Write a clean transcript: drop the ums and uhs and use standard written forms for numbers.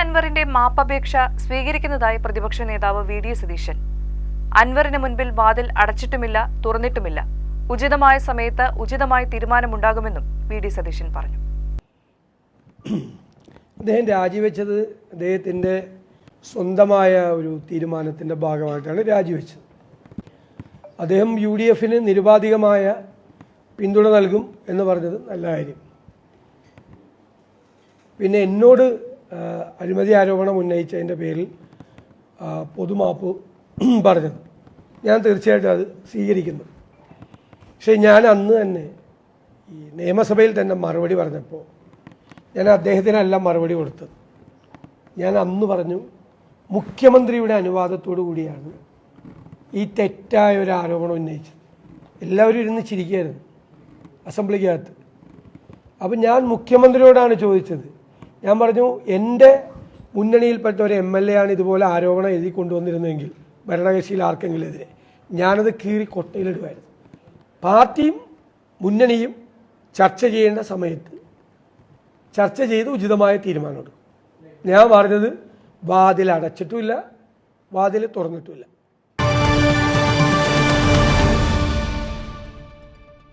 അൻവറിന്റെ മാപ്പപേക്ഷ സ്വീകരിക്കുന്നതായി പ്രതിപക്ഷ നേതാവ് വി.ഡി. സതീശൻ. അൻവറിന് മുൻപിൽ വാതിൽ അടച്ചിട്ടുമില്ല, തുറന്നിട്ടുമില്ല. ഉചിതമായ സമയത്ത് ഉചിതമായ തീരുമാനമുണ്ടാകുമെന്നും വി.ഡി. സതീശൻ പറഞ്ഞു. അദ്ദേഹം രാജിവെച്ചത് അദ്ദേഹത്തിൻ്റെ സ്വന്തമായ ഒരു തീരുമാനത്തിൻ്റെ ഭാഗമായിട്ടാണ് രാജിവെച്ചത്. അദ്ദേഹം UDFന് നിരുപാധികമായ പിന്തുണ നൽകും എന്ന് പറഞ്ഞത് നല്ല കാര്യം. പിന്നെ എന്നോട് അഴിമതി ആരോപണം ഉന്നയിച്ചതിൻ്റെ പേരിൽ പൊതുമാപ്പ് പറഞ്ഞത് ഞാൻ തീർച്ചയായിട്ടും അത് സ്വീകരിക്കുന്നു. പക്ഷേ ഞാൻ അന്ന് തന്നെ ഈ നിയമസഭയിൽ തന്നെ മറുപടി പറഞ്ഞപ്പോൾ ഞാൻ അദ്ദേഹത്തിനല്ല മറുപടി കൊടുത്തത്. ഞാൻ അന്ന് പറഞ്ഞു, മുഖ്യമന്ത്രിയുടെ അനുവാദത്തോടു കൂടിയാണ് ഈ തെറ്റായ ഒരു ആരോപണം ഉന്നയിച്ചത്. എല്ലാവരും ഇരുന്ന് ചിരിക്കുകയായിരുന്നു അസംബ്ലിക്കകത്ത്. അപ്പം ഞാൻ മുഖ്യമന്ത്രിയോടാണ് ചോദിച്ചത്. ഞാൻ പറഞ്ഞു, എൻ്റെ മുന്നണിയിൽപ്പെട്ട ഒരു MLA ആണ് ഇതുപോലെ ആരോപണം എഴുതി കൊണ്ടുവന്നിരുന്നെങ്കിൽ ഭരണകക്ഷിയിൽ ആർക്കെങ്കിലും എതിരെ ഞാനത് കീറി കൊട്ടയിലിടുമായിരുന്നു. പാർട്ടിയും മുന്നണിയും ചർച്ച ചെയ്യേണ്ട സമയത്ത് ചർച്ച ചെയ്ത് ഉചിതമായ തീരുമാനമെടുക്കും. ഞാൻ പറഞ്ഞത് വാതിൽ അടച്ചിട്ടുമില്ല, വാതിൽ തുറന്നിട്ടുമില്ല.